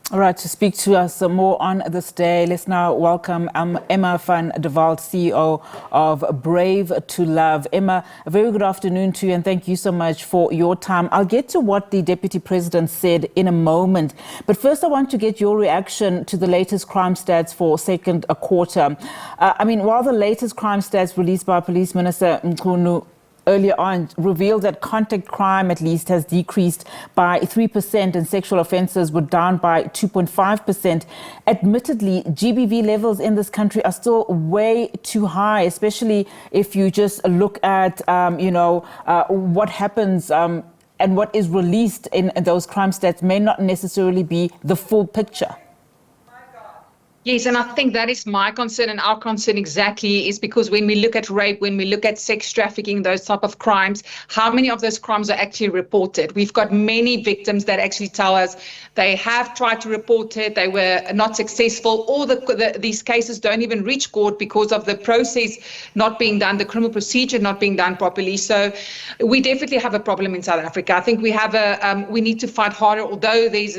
All right, to speak to us more on this day, let's now welcome Emma van der Walt, CEO of Brave to Love. Emma, a very good afternoon to you, and thank you so much for your time. I'll get to what the Deputy President said in a moment, but first I want to get your reaction to the latest crime stats for second quarter. While the latest crime stats released by Police Minister Mkhunu earlier on revealed that contact crime at least has decreased by 3% and sexual offences were down by 2.5%. Admittedly, GBV levels in this country are still way too high, especially if you just look at, what happens and what is released in those crime stats may not necessarily be the full picture. Yes, and I think that is my concern and our concern exactly, is because when we look at rape, when we look at sex trafficking, those type of crimes, how many of those crimes are actually reported? We've got many victims that actually tell us they have tried to report it, they were not successful, or these cases don't even reach court because of the process not being done, the criminal procedure not being done properly. So we definitely have a problem in South Africa. I think we have we need to fight harder, although there's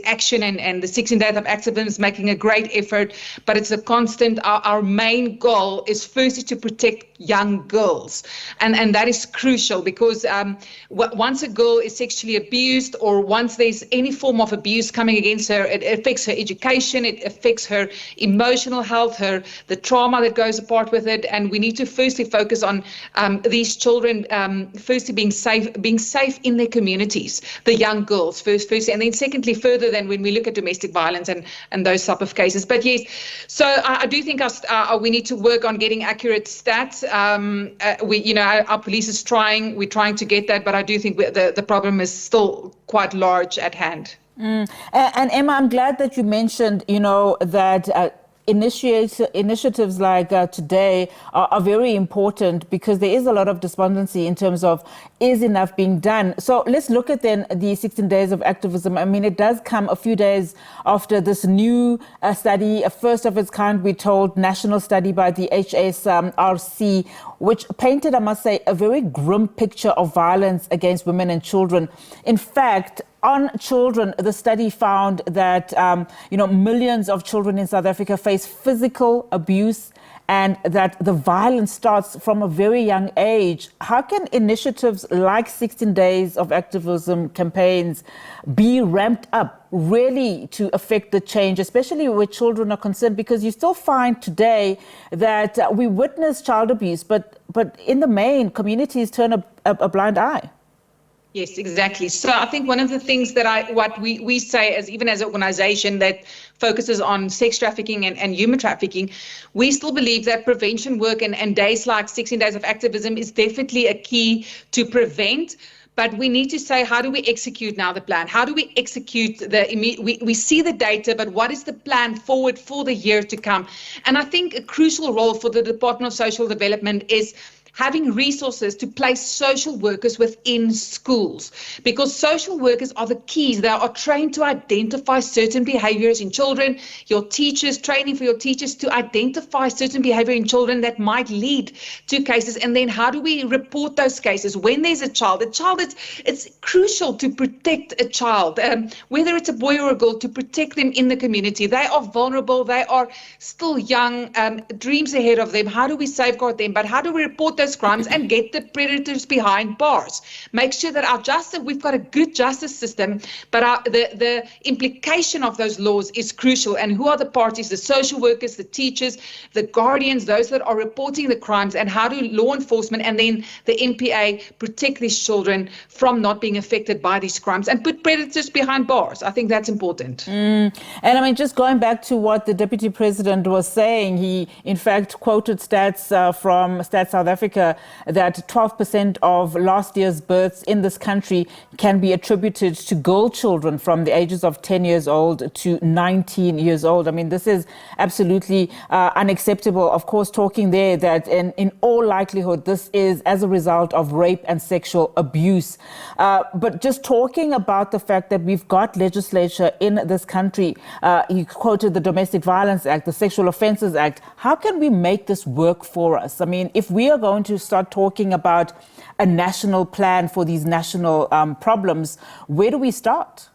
action, and the 16 Days of Activism is making a great effort, but it's a constant. Our main goal is firstly to protect young girls, and that is crucial, because once a girl is sexually abused, or once there's any form of abuse coming against her, it affects her education, it affects her emotional health, the trauma that goes apart with it. And we need to firstly focus on these children firstly being safe in their communities, the young girls firstly, and then secondly, further than when we look at domestic violence and those type of cases. But yes, so I do think we need to work on getting accurate stats. Our police is trying, we're trying to get that, but I do think the problem is still quite large at hand. And Emma, I'm glad that you mentioned, that initiatives like today are very important, because there is a lot of despondency in terms of, is enough being done? So let's look at then the 16 Days of Activism. It does come a few days after this new study, a first of its kind, we're told, national study by the HSRC, which painted, I must say, a very grim picture of violence against women and children. In fact, on children, the study found that, millions of children in South Africa face physical abuse, and that the violence starts from a very young age. How can initiatives like 16 Days of Activism campaigns be ramped up really to affect the change, especially where children are concerned? Because you still find today that we witness child abuse, but in the main, communities turn a blind eye. Yes, exactly. So I think one of the things that we say, as even as an organization that focuses on sex trafficking and human trafficking, we still believe that prevention work and days like 16 Days of Activism is definitely a key to prevent. But we need to say, how do we execute now the plan? How do we execute we see the data, but what is the plan forward for the year to come? And I think a crucial role for the Department of Social Development is having resources to place social workers within schools, because social workers are the keys. They are trained to identify certain behaviors in children. Your teachers, training for your teachers to identify certain behavior in children that might lead to cases. And then how do we report those cases? When there's a child, it's crucial to protect a child, whether it's a boy or a girl, to protect them in the community. They are vulnerable. They are still young, dreams ahead of them. How do we safeguard them? But how do we report those crimes and get the predators behind bars? Make sure that we've got a good justice system, but the implication of those laws is crucial. And who are the parties? The social workers, the teachers, the guardians, those that are reporting the crimes, and how do law enforcement and then the NPA protect these children from not being affected by these crimes and put predators behind bars? I think that's important. And just going back to what the Deputy President was saying, he in fact quoted stats from Stats South Africa, that 12% of last year's births in this country can be attributed to girl children from the ages of 10 years old to 19 years old. This is absolutely unacceptable. Of course, talking there that in all likelihood, this is as a result of rape and sexual abuse. But just talking about the fact that we've got legislature in this country, he quoted the Domestic Violence Act, the Sexual Offences Act. How can we make this work for us? If we are going to start talking about a national plan for these national problems, where do we start?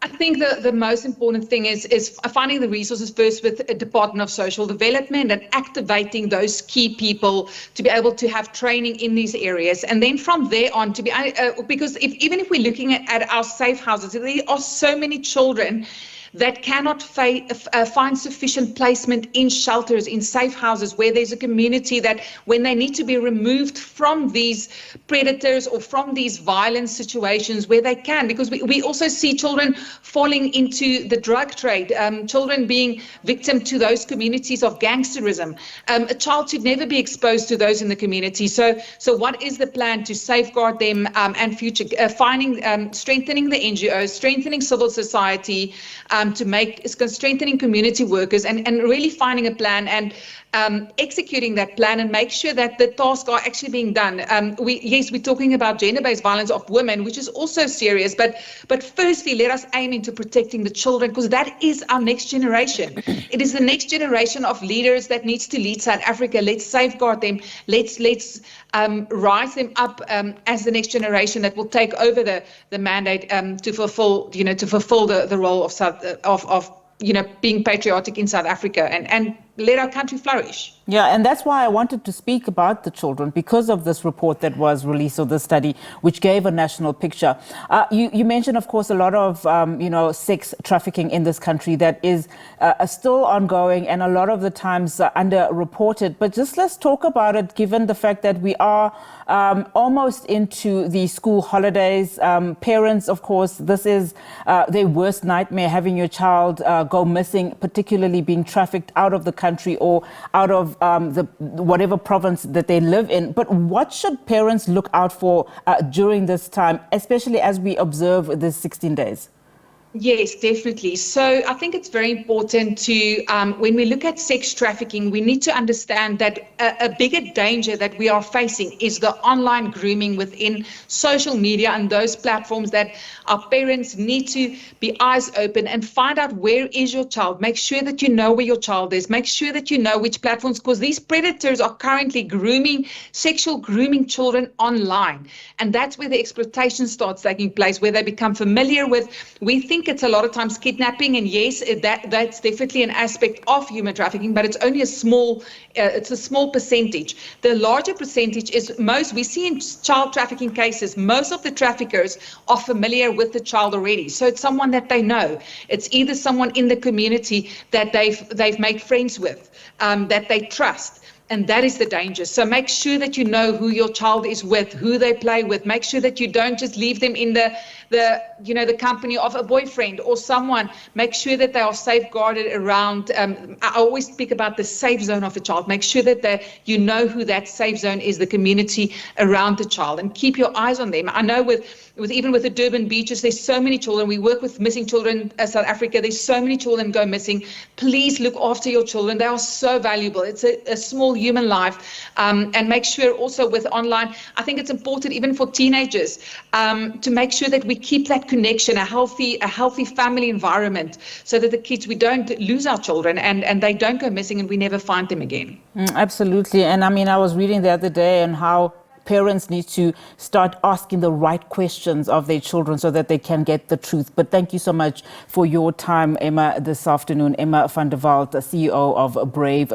I think the most important thing is finding the resources first with a Department of Social Development and activating those key people to be able to have training in these areas. And then from there on to be, because even if we're looking at our safe houses, there are so many children that cannot find sufficient placement in shelters, in safe houses, where there's a community that when they need to be removed from these predators or from these violent situations where they can, because we also see children falling into the drug trade, children being victim to those communities of gangsterism. A child should never be exposed to those in the community. So what is the plan to safeguard them and future, strengthening the NGOs, strengthening civil society, strengthening community workers and really finding a plan and executing that plan and make sure that the tasks are actually being done. We're talking about gender-based violence of women, which is also serious, but firstly, let us aim into protecting the children, because that is our next generation. It is the next generation of leaders that needs to lead South Africa. Let's safeguard them. Let's rise them up as the next generation that will take over the mandate to fulfill the role of being patriotic in South Africa and let our country flourish. Yeah, and that's why I wanted to speak about the children, because of this report that was released, or this study, which gave a national picture. You mentioned, of course, a lot of, sex trafficking in this country that is still ongoing and a lot of the times underreported. But just let's talk about it, given the fact that we are almost into the school holidays. Parents, of course, this is their worst nightmare, having your child go missing, particularly being trafficked out of the country or out of whatever province that they live in. But what should parents look out for during this time, especially as we observe this 16 days? Yes, definitely. So I think it's very important to, when we look at sex trafficking, we need to understand that a bigger danger that we are facing is the online grooming within social media and those platforms that our parents need to be eyes open and find out where is your child. Make sure that you know where your child is. Make sure that you know which platforms, because these predators are currently sexual grooming children online. And that's where the exploitation starts taking place, where they become familiar with, we think it's a lot of times kidnapping, and yes, that's definitely an aspect of human trafficking, but it's only a small percentage. The larger percentage is we see in child trafficking cases, most of the traffickers are familiar with the child already. So it's someone that they know. It's either someone in the community that they've made friends with, that they trust. And that is the danger. So make sure that you know who your child is with, who they play with. Make sure that you don't just leave them in the company of a boyfriend or someone. Make sure that they are safeguarded around. I always speak about the safe zone of a child. Make sure that you know who that safe zone is, the community around the child, and keep your eyes on them. I know even with the Durban beaches, there's so many children. We work with missing children in South Africa. There's so many children go missing. Please look after your children. They are so valuable. It's a small human life. And make sure also with online, I think it's important even for teenagers to make sure that we keep that connection, a healthy family environment, so that the kids, we don't lose our children and they don't go missing and we never find them again. Absolutely. And I mean, I was reading the other day on how parents need to start asking the right questions of their children so that they can get the truth. But thank you so much for your time, Emma, this afternoon. Emma van der Walt, the CEO of Brave.